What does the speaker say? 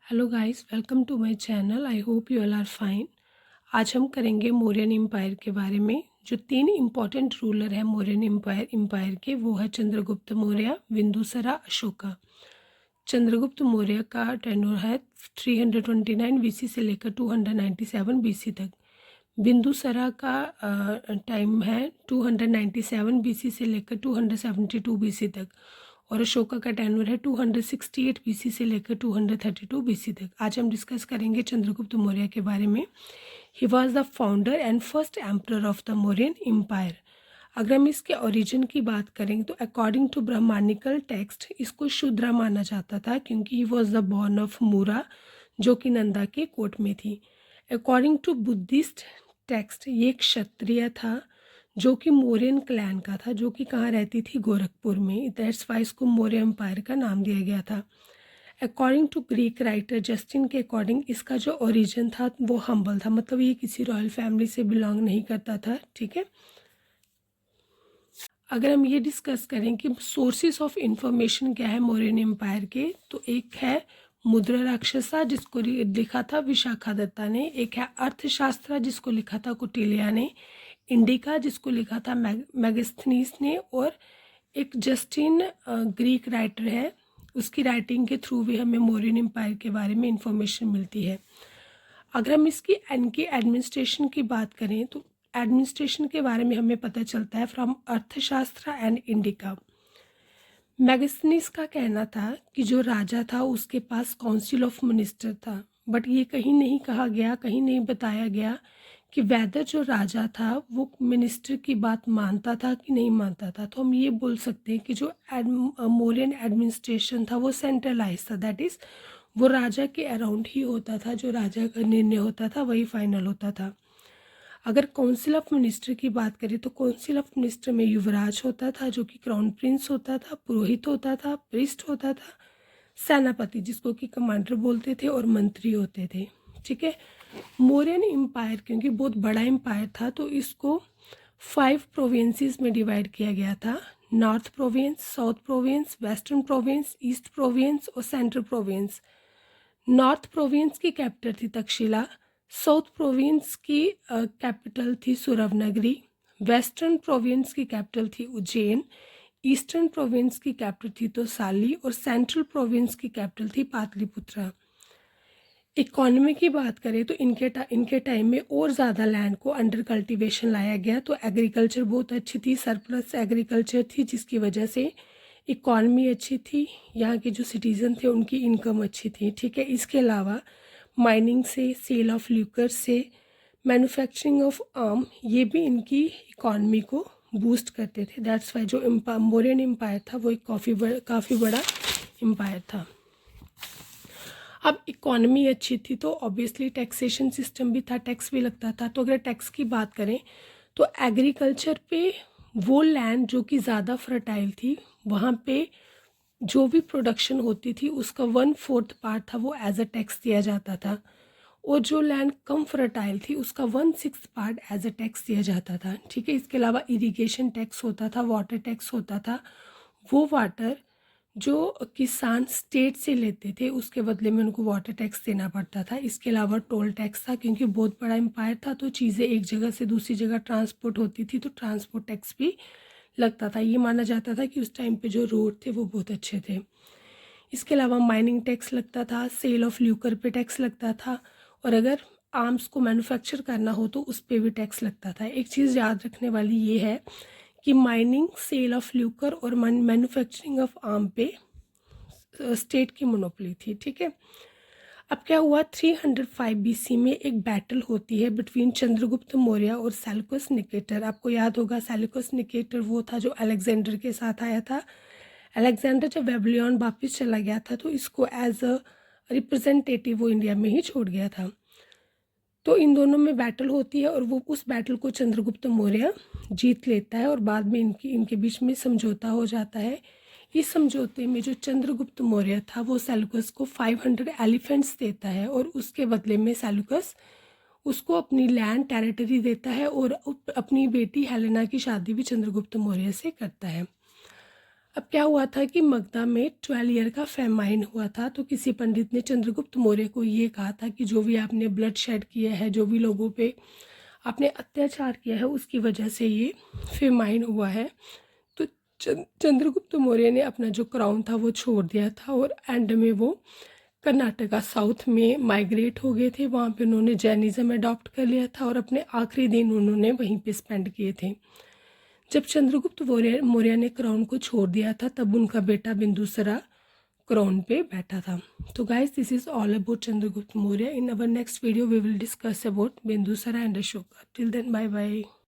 Hello guys, welcome to my channel. I hope you all are fine. आज हम करेंगे Mauryan empire के बारे में। जो 3 इम्पॉर्टेंट रूलर हैं मौर्यन एम्पायर के, वो है चंद्रगुप्त मौर्य, बिंदुसारा, अशोका। चंद्रगुप्त मौर्य का टेन्योर है 329 बीसी से लेकर 297 बीसी तक। बिंदुसारा का टाइम है 297 बीसी से लेकर 272 बीसी तक। और अशोका का टेन्योर है 268 बीसी से लेकर 232 बीसी तक। आज हम डिस्कस करेंगे चंद्रगुप्त मौर्य के बारे में। He was the founder and first emperor of the Mauryan empire. अगर हम इसके ओरिजिन की बात करें तो अकॉर्डिंग टू ब्राह्मणिकल टेक्स्ट इसको शूद्रा माना जाता था, क्योंकि he was the born of Mura, जो कि नंदा के कोर्ट में थी। अकॉर्डिंग टू बुद्धिस्ट टेक्स्ट ये एक क्षत्रिय था जो कि मौर्यन क्लैन का था, जो कि कहाँ रहती थी, गोरखपुर में। दैट्स वाई इसको मौर्य एम्पायर का नाम दिया गया था। According to Greek writer Justin के अकॉर्डिंग इसका जो ओरिजिन था वो हम्बल था, मतलब ये किसी रॉयल फैमिली से बिलोंग नहीं करता था। ठीक है, अगर हम ये डिस्कस करें कि सोर्सेस ऑफ इंफॉर्मेशन क्या है मौर्यन एम्पायर के, तो एक है मुद्रा राक्षसा जिसको लिखा था विशाखा दत्ता ने, एक है अर्थशास्त्र जिसको लिखा था कुटिलिया ने, इंडिका जिसको लिखा था मैगस्थनीस ने, और एक जस्टिन ग्रीक राइटर है, उसकी राइटिंग के थ्रू भी हमें मौर्यन एम्पायर के बारे में इंफॉर्मेशन मिलती है। अगर हम इनकी एडमिनिस्ट्रेशन की बात करें तो एडमिनिस्ट्रेशन के बारे में हमें पता चलता है फ्रॉम अर्थशास्त्र एंड इंडिका। मैगस्थनीस का कहना था कि जो राजा था उसके पास काउंसिल ऑफ मिनिस्टर था, बट ये कहीं नहीं कहा गया, कहीं नहीं बताया गया कि वेदर जो राजा था वो मिनिस्टर की बात मानता था कि नहीं मानता था। तो हम ये बोल सकते हैं कि जो मौर्यन एडमिनिस्ट्रेशन था वो सेंट्रलाइज था, दैट इज़ वो राजा के अराउंड ही होता था, जो राजा का निर्णय होता था वही फाइनल होता था। अगर काउंसिल ऑफ मिनिस्टर की बात करें तो काउंसिल ऑफ मिनिस्टर में युवराज होता था जो कि क्राउन प्रिंस होता था, पुरोहित होता था, प्रिस्ट होता था, सेनापति जिसको कि कमांडर बोलते थे, और मंत्री होते थे। ठीक है, मौर्यन एम्पायर क्योंकि बहुत बड़ा एम्पायर था तो इसको 5 प्रोविंसेस में डिवाइड किया गया था। North province, south province, western province, east province और सेंट्रल प्रोविंस। नॉर्थ प्रोविंस की कैपिटल थी तक्षशिला, साउथ प्रोविंस की कैपिटल थी सुरवनगरी, वेस्टर्न प्रोविंस की कैपिटल थी उज्जैन, ईस्टर्न प्रोविंस की कैपिटल थी तोसाली, और सेंट्रल प्रोविंस की कैपिटल थी पाटलिपुत्रा। इकोनॉमी की बात करें तो इनके टाइम में और ज़्यादा लैंड को अंडर कल्टीवेशन लाया गया, तो एग्रीकल्चर बहुत अच्छी थी, सरप्लस एग्रीकल्चर थी, जिसकी वजह से इकॉनमी अच्छी थी, यहाँ के जो सिटीज़न थे उनकी इनकम अच्छी थी। ठीक है, इसके अलावा माइनिंग से, सेल ऑफ ल्यूकर से, मैन्युफैक्चरिंग ऑफ आर्म, ये भी इनकी इकॉनमी को बूस्ट करते थे। दैट्स वाई जो मौर्यन एम्पायर था वो एक काफ़ी बड़ा एम्पायर था। अब इकॉनमी अच्छी थी तो ऑब्वियसली टैक्सेशन सिस्टम भी था, टैक्स भी लगता था। तो अगर टैक्स की बात करें तो एग्रीकल्चर पे वो लैंड जो कि ज़्यादा फर्टाइल थी, वहाँ पे जो भी प्रोडक्शन होती थी उसका 1/4 पार्ट था वो एज अ टैक्स दिया जाता था, और जो लैंड कम फर्टाइल थी उसका 1/6 पार्ट एज अ टैक्स दिया जाता था। ठीक है, इसके अलावा इरिगेशन टैक्स होता था, वाटर टैक्स होता था। वो वाटर जो किसान स्टेट से लेते थे उसके बदले में उनको वाटर टैक्स देना पड़ता था। इसके अलावा टोल टैक्स था, क्योंकि बहुत बड़ा एम्पायर था तो चीज़ें एक जगह से दूसरी जगह ट्रांसपोर्ट होती थी, तो ट्रांसपोर्ट टैक्स भी लगता था। ये माना जाता था कि उस टाइम पे जो रोड थे वो बहुत अच्छे थे। इसके अलावा माइनिंग टैक्स लगता था, सेल ऑफ ल्यूकर पे टैक्स लगता था, और अगर आर्म्स को मैन्युफैक्चर करना हो तो उस पर भी टैक्स लगता था। एक चीज़ याद रखने वाली ये है कि माइनिंग, सेल ऑफ ल्यूकर और मैन्युफैक्चरिंग ऑफ आर्म पे स्टेट की मोनोपोली थी। ठीक है, अब क्या हुआ, 305 बीसी में एक बैटल होती है बिटवीन चंद्रगुप्त मौर्य और सेल्यूकस निकेटर। आपको याद होगा सेल्यूकस निकेटर वो था जो अलेक्जेंडर के साथ आया था। अलेक्जेंडर जब बेबीलोन वापस चला गया था तो इसको एज अ रिप्रेजेंटेटिव वो इंडिया में ही छोड़ गया था। तो इन दोनों में बैटल होती है और वो उस बैटल को चंद्रगुप्त मौर्य जीत लेता है, और बाद में इनके बीच में समझौता हो जाता है। इस समझौते में जो चंद्रगुप्त मौर्य था वो सेल्यूकस को 500 एलिफेंट्स देता है, और उसके बदले में सेल्यूकस उसको अपनी लैंड टेरिटरी देता है, और अपनी बेटी हेलेना की शादी भी चंद्रगुप्त मौर्य से करता है। अब क्या हुआ था कि मगधा में 12 ईयर का फेमाइन हुआ था। तो किसी पंडित ने चंद्रगुप्त मौर्य को ये कहा था कि जो भी आपने ब्लड शेड किया है, जो भी लोगों पे आपने अत्याचार किया है, उसकी वजह से ये फेमाइन हुआ है। तो चंद्रगुप्त मौर्य ने अपना जो क्राउन था वो छोड़ दिया था और एंड में वो कर्नाटका साउथ में माइग्रेट हो गए थे। वहाँ पे उन्होंने जैनिज़्म अडॉप्ट कर लिया था और अपने आखिरी दिन उन्होंने वहीं पे स्पेंड किए थे। जब चंद्रगुप्त मौर्य मौर्य ने क्राउन को छोड़ दिया था, तब उनका बेटा बिंदुसरा क्राउन पे बैठा था। तो guys, this is all about Chandragupta Maurya. In our next video we will discuss about Bindusara and Ashoka. Till then, bye bye.